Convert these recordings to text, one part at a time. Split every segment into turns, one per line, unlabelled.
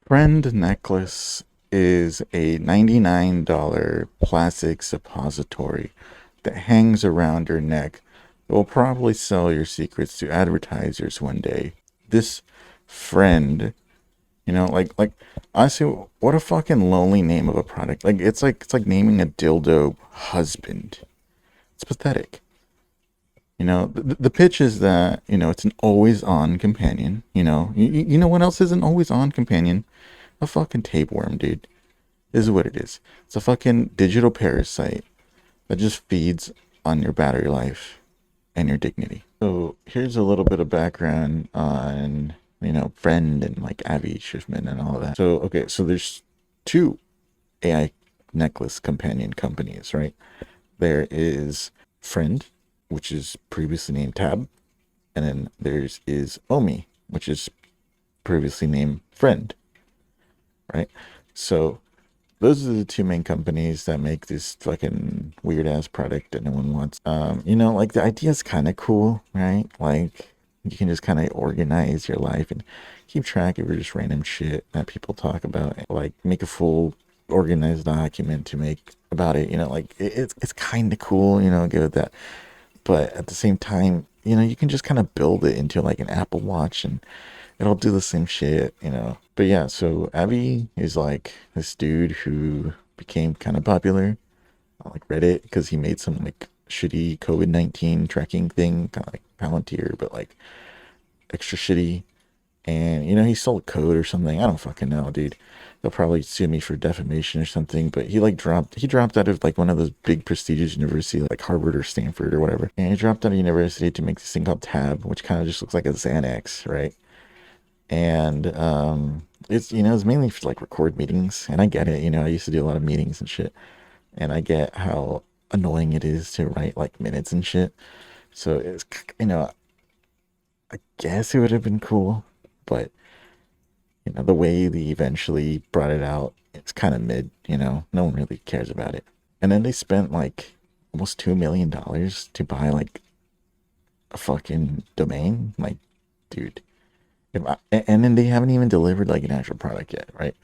Friend necklace is a $99 plastic suppository that hangs around your neck that will probably sell your secrets to advertisers one day. This friend, like honestly, what a fucking lonely name of a product. It's like naming a dildo husband. It's pathetic. The pitch is that, it's an always on companion. You know what else is an always on companion? A fucking tapeworm, dude. This is what it is. It's a fucking digital parasite that just feeds on your battery life and your dignity. So here's a little bit of background on, Friend and like Avi Schiffman and all of that. So, okay, so there's two AI necklace companion companies, right? There is Friend, which is previously named Tab, and then there's is Omi, which is previously named Friend, right? So those are the two main companies that make this fucking weird ass product that no one wants. Like the idea is kind of cool, right? Like you can just kind of organize your life and keep track of your just random shit that people talk about. Like make a full organized document to make about it. It's kind of cool. Go with that. But at the same time, you can just kind of build it into like an Apple Watch and it'll do the same shit. But yeah, so Avi is like this dude who became kind of popular on like Reddit because he made some like shitty COVID-19 tracking thing, kind of like Palantir, but like extra shitty. And he sold code or something. I don't fucking know, dude. They'll probably sue me for defamation or something. But he dropped out of like one of those big prestigious universities like Harvard or Stanford or whatever. And he dropped out of university to make this thing called Tab, which kind of just looks like a Xanax, right? And it's mainly for like record meetings, and I get it. I used to do a lot of meetings and shit, and I get how annoying it is to write like minutes and shit. So it's I guess it would have been cool, but the way they eventually brought it out, it's kind of mid. No one really cares about it. And then they spent like almost $2 million to buy like a fucking domain. Like, dude. And then they haven't even delivered like an actual product yet, right?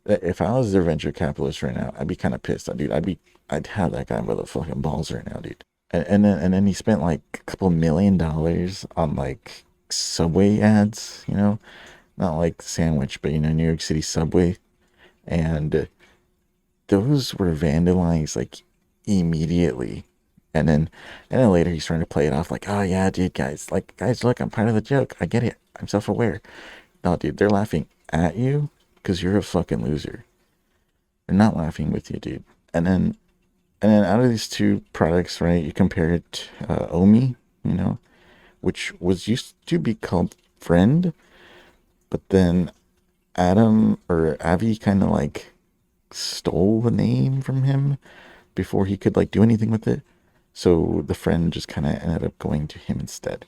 If I was their venture capitalist right now, I'd be kind of pissed, dude. I'd have that guy by the fucking balls right now, dude. And then he spent like a couple $1 million on like Subway ads, not like sandwich, but New York City Subway, and those were vandalized like immediately. And then later he's trying to play it off like, oh yeah, dude, guys, look, I'm part of the joke. I get it. I'm self-aware. No, dude, they're laughing at you because you're a fucking loser. They're not laughing with you, dude. And then out of these two products, right, you compare it Omi, which was used to be called Friend, but then Adam or Avi kind of like stole the name from him before he could like do anything with it. So the friend just kind of ended up going to him instead,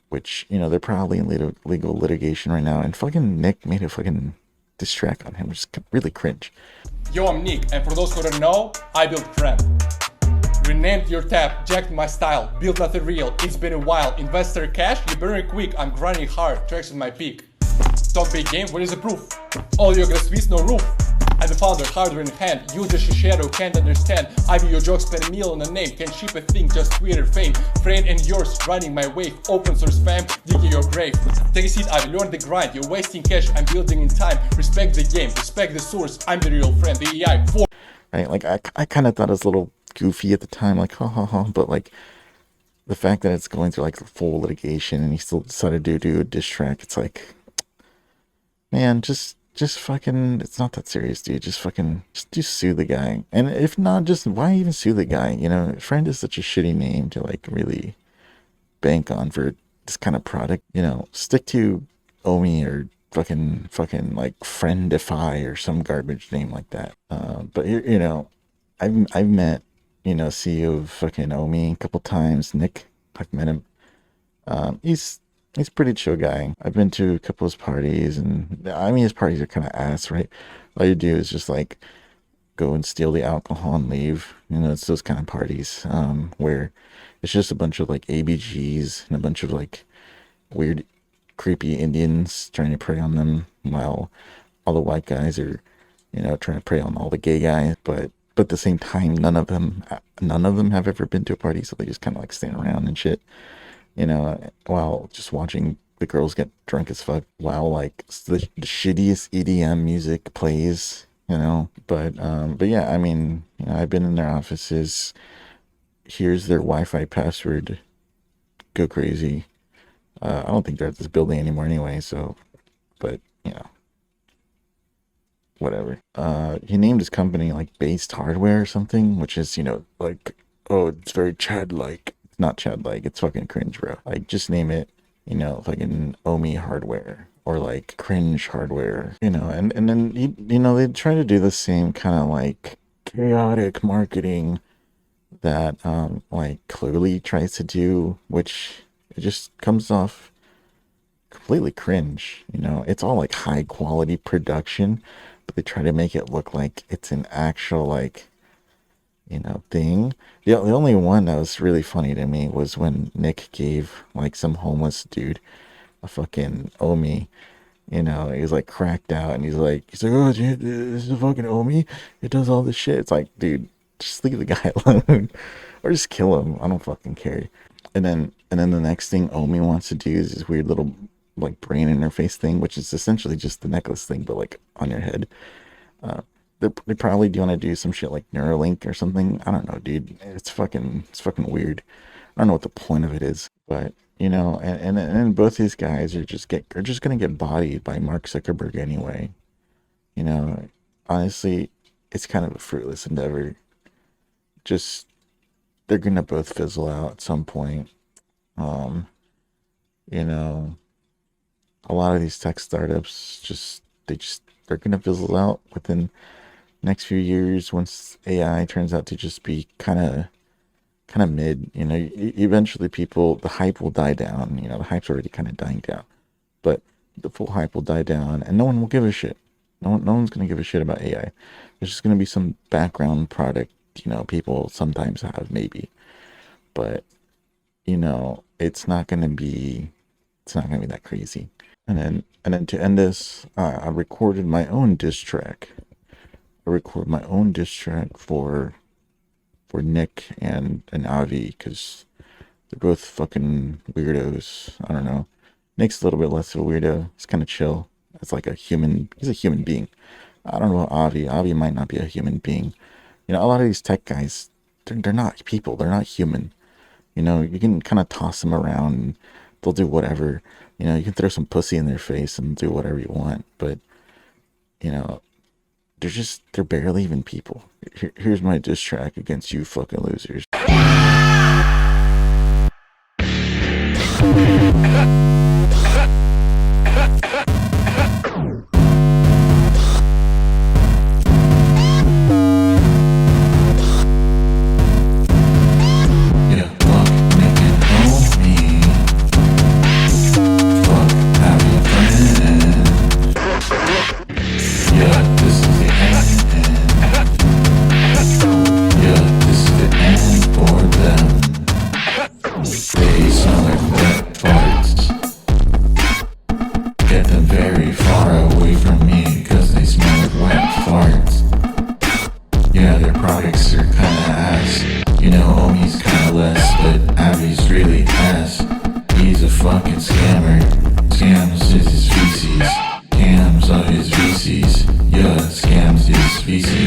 which, they're probably in legal litigation right now. And fucking Nick made a fucking diss track on him, which is really cringe.
Yo, I'm Nick, and for those who don't know, I built Friend. Renamed your tab, jacked my style, built nothing real, it's been a while. Investor cash, you burn quick, I'm grinding hard, tracks in my peak. Top big game, where is the proof? All your grass squeeze, no roof. I'm the founder, hardware in hand, user shadow can't understand. I view your jokes, spend a meal on a name, can't ship a thing, just Twitter fame. Friend and yours, running my wave, open source spam, digging your grave. Take a seat, I've learned the grind, you're wasting cash, I'm building in time. Respect the game, respect the source, I'm the real friend, the AI for.
Right? Like I kind of thought it was a little goofy at the time, like ha ha ha, but like the fact that it's going through like full litigation and he still decided to do a diss track, it's like, man, just fucking, it's not that serious, dude. Just sue the guy. And if not, just why even sue the guy? Friend is such a shitty name to like really bank on for this kind of product. Stick to Omi or fucking like Friendify or some garbage name like that. But I've met CEO of fucking Omi a couple times. Nick, I've met him. He's a pretty chill guy. I've been to a couple of his parties, and I mean his parties are kind of ass, right? All you do is just like go and steal the alcohol and leave. It's those kind of parties where it's just a bunch of like ABGs and a bunch of like weird, creepy Indians trying to prey on them while all the white guys are, you know, trying to prey on all the gay guys, but at the same time, none of them have ever been to a party, so they just kind of like stand around and shit, you know, while just watching the girls get drunk as fuck while like the shittiest EDM music plays, you know. But yeah, I mean, you know, I've been in their offices. Here's their Wi-Fi password. Go crazy. I don't think they're at this building anymore anyway, so, but, you know, whatever. He named his company like Based Hardware or something, which is, you know, like, oh, it's very Chad-like. It's not Chad-like, it's fucking cringe, bro. Like, just name it, you know, fucking Omi Hardware or like Cringe Hardware, you know, and then, you know, they try to do the same kind of like chaotic marketing that, like, clearly tries to do, which it just comes off completely cringe. You know, it's all like high quality production, but they try to make it look like it's an actual, like, you know, thing. The only one that was really funny to me was when Nick gave like some homeless dude a fucking Omi. You know, he's like cracked out and he's like, oh, dude, this is a fucking Omi. It does all this shit. It's like, dude, just leave the guy alone or just kill him. I don't fucking care. And then the next thing Omi wants to do is this weird little like brain interface thing, which is essentially just the necklace thing, but like on your head. They probably do want to do some shit like Neuralink or something. I don't know, dude. It's fucking weird. I don't know what the point of it is, but you know, and both these guys are just gonna get bodied by Mark Zuckerberg anyway. You know, honestly, it's kind of a fruitless endeavor. Just they're gonna both fizzle out at some point. You know, a lot of these tech startups they're gonna fizzle out within next few years once AI turns out to just be kind of mid. You know, eventually the hype will die down. You know, the hype's already kind of dying down, but the full hype will die down and no one will give a shit. No one's gonna give a shit about AI. There's just gonna be some background product, you know, people sometimes have, maybe, but you know, it's not gonna be that crazy. And then to end this, I recorded my own diss track. I record my own diss track for Nick and Avi, because they're both fucking weirdos. I don't know. Nick's a little bit less of a weirdo. He's kind of chill. It's like he's a human being. I don't know about Avi. Avi might not be a human being. You know, a lot of these tech guys, they're not people. They're not human. You know, you can kind of toss them around and they'll do whatever. You know, you can throw some pussy in their face and do whatever you want. But, you know, they're barely even people. Here's my diss track against you fucking losers. Scams are his VCs. Yeah, scams is VCs.